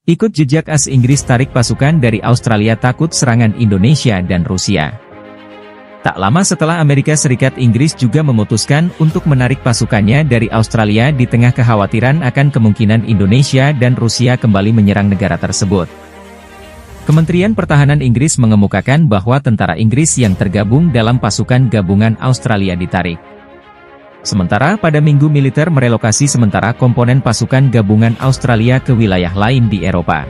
Ikut jejak AS Inggris tarik pasukan dari Australia takut serangan Indonesia dan Rusia. Tak lama setelah Amerika Serikat, Inggris juga memutuskan untuk menarik pasukannya dari Australia di tengah kekhawatiran akan kemungkinan Indonesia dan Rusia kembali menyerang negara tersebut. Kementerian Pertahanan Inggris mengemukakan bahwa tentara Inggris yang tergabung dalam pasukan gabungan Australia ditarik. Sementara pada Minggu, militer merelokasi sementara komponen pasukan gabungan Australia ke wilayah lain di Eropa.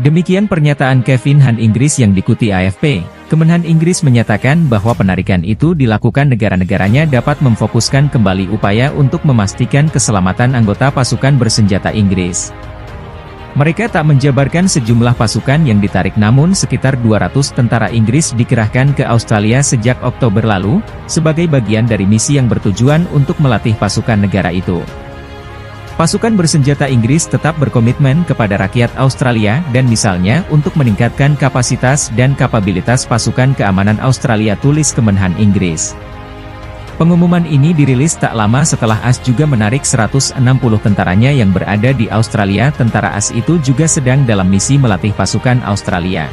Demikian pernyataan Kevin Hunt Inggris yang diikuti AFP. Kemenhan Inggris menyatakan bahwa penarikan itu dilakukan negara-negaranya dapat memfokuskan kembali upaya untuk memastikan keselamatan anggota pasukan bersenjata Inggris. Mereka tak menjabarkan sejumlah pasukan yang ditarik, namun sekitar 200 tentara Inggris dikerahkan ke Australia sejak Oktober lalu, sebagai bagian dari misi yang bertujuan untuk melatih pasukan negara itu. Pasukan bersenjata Inggris tetap berkomitmen kepada rakyat Australia dan misalnya untuk meningkatkan kapasitas dan kapabilitas pasukan keamanan Australia, tulis Kemenhan Inggris. Pengumuman ini dirilis tak lama setelah AS juga menarik 160 tentaranya yang berada di Australia. Tentara AS itu juga sedang dalam misi melatih pasukan Australia.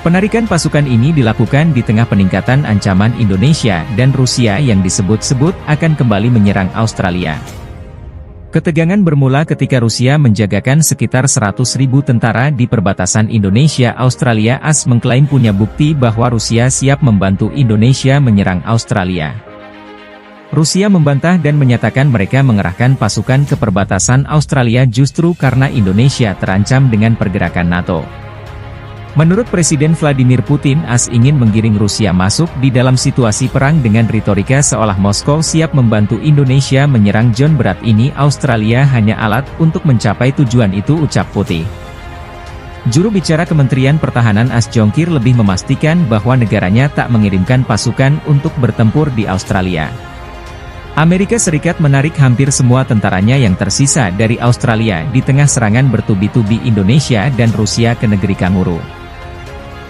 Penarikan pasukan ini dilakukan di tengah peningkatan ancaman Indonesia dan Rusia yang disebut-sebut akan kembali menyerang Australia. Ketegangan bermula ketika Rusia menjagakan sekitar 100.000 tentara di perbatasan Indonesia-Australia. AS mengklaim punya bukti bahwa Rusia siap membantu Indonesia menyerang Australia. Rusia membantah dan menyatakan mereka mengerahkan pasukan ke perbatasan Australia justru karena Indonesia terancam dengan pergerakan NATO. Menurut Presiden Vladimir Putin, AS ingin menggiring Rusia masuk di dalam situasi perang dengan retorika seolah Moskow siap membantu Indonesia menyerang. John berat ini Australia hanya alat untuk mencapai tujuan itu, ucap Putin. Juru bicara Kementerian Pertahanan AS Jongkir lebih memastikan bahwa negaranya tak mengirimkan pasukan untuk bertempur di Australia. Amerika Serikat menarik hampir semua tentaranya yang tersisa dari Australia di tengah serangan bertubi-tubi Indonesia dan Rusia ke negeri Kanguru.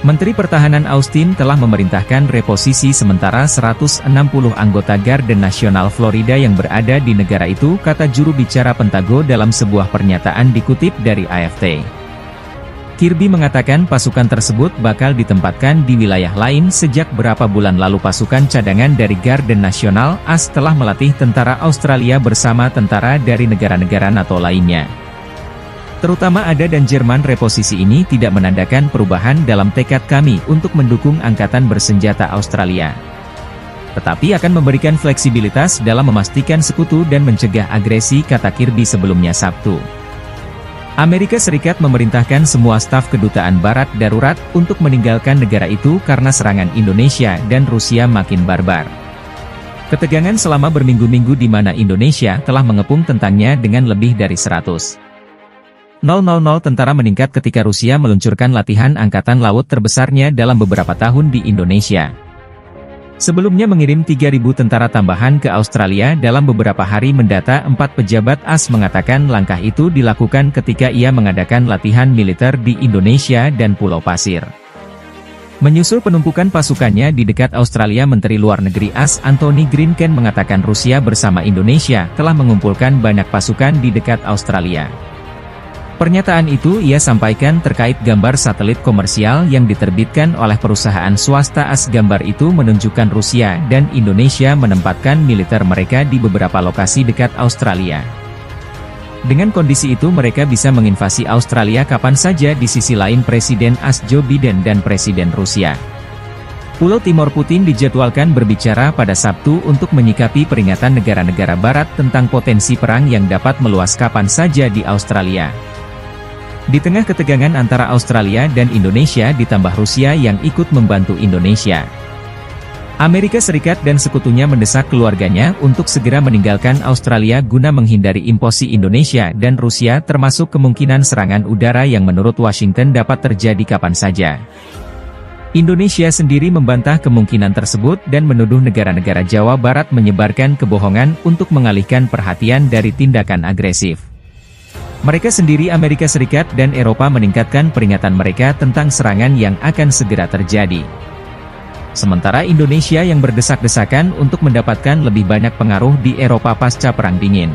Menteri Pertahanan Austin telah memerintahkan reposisi sementara 160 anggota Garda Nasional Florida yang berada di negara itu, kata juru bicara Pentagon dalam sebuah pernyataan dikutip dari AFP. Kirby mengatakan pasukan tersebut bakal ditempatkan di wilayah lain. Sejak berapa bulan lalu pasukan cadangan dari Garda Nasional AS telah melatih tentara Australia bersama tentara dari negara-negara NATO lainnya. Terutama ADA dan Jerman. Reposisi ini tidak menandakan perubahan dalam tekad kami untuk mendukung angkatan bersenjata Australia, tetapi akan memberikan fleksibilitas dalam memastikan sekutu dan mencegah agresi, kata Kirby sebelumnya Sabtu. Amerika Serikat memerintahkan semua staf kedutaan Barat darurat untuk meninggalkan negara itu karena serangan Indonesia dan Rusia makin barbar. Ketegangan selama berminggu-minggu di mana Indonesia telah mengepung tentangnya dengan lebih dari 100.000 tentara meningkat ketika Rusia meluncurkan latihan angkatan laut terbesarnya dalam beberapa tahun di Indonesia. Sebelumnya mengirim 3.000 tentara tambahan ke Australia dalam beberapa hari mendata. 4 pejabat AS mengatakan langkah itu dilakukan ketika ia mengadakan latihan militer di Indonesia dan Pulau Pasir. Menyusul penumpukan pasukannya di dekat Australia, Menteri Luar Negeri AS Antony Blinken mengatakan Rusia bersama Indonesia telah mengumpulkan banyak pasukan di dekat Australia. Pernyataan itu ia sampaikan terkait gambar satelit komersial yang diterbitkan oleh perusahaan swasta AS. Gambar itu menunjukkan Rusia dan Indonesia menempatkan militer mereka di beberapa lokasi dekat Australia. Dengan kondisi itu mereka bisa menginvasi Australia kapan saja. Di sisi lain, Presiden AS Joe Biden dan Presiden Rusia Pulau Timor Putin dijadwalkan berbicara pada Sabtu untuk menyikapi peringatan negara-negara Barat tentang potensi perang yang dapat meluas kapan saja di Australia. Di tengah ketegangan antara Australia dan Indonesia ditambah Rusia yang ikut membantu Indonesia, Amerika Serikat dan sekutunya mendesak keluarganya untuk segera meninggalkan Australia guna menghindari imposi Indonesia dan Rusia, termasuk kemungkinan serangan udara yang menurut Washington dapat terjadi kapan saja. Indonesia sendiri membantah kemungkinan tersebut dan menuduh negara-negara Jawa Barat menyebarkan kebohongan untuk mengalihkan perhatian dari tindakan agresif. Mereka sendiri, Amerika Serikat dan Eropa, meningkatkan peringatan mereka tentang serangan yang akan segera terjadi. Sementara Indonesia yang berdesak-desakan untuk mendapatkan lebih banyak pengaruh di Eropa pasca Perang Dingin.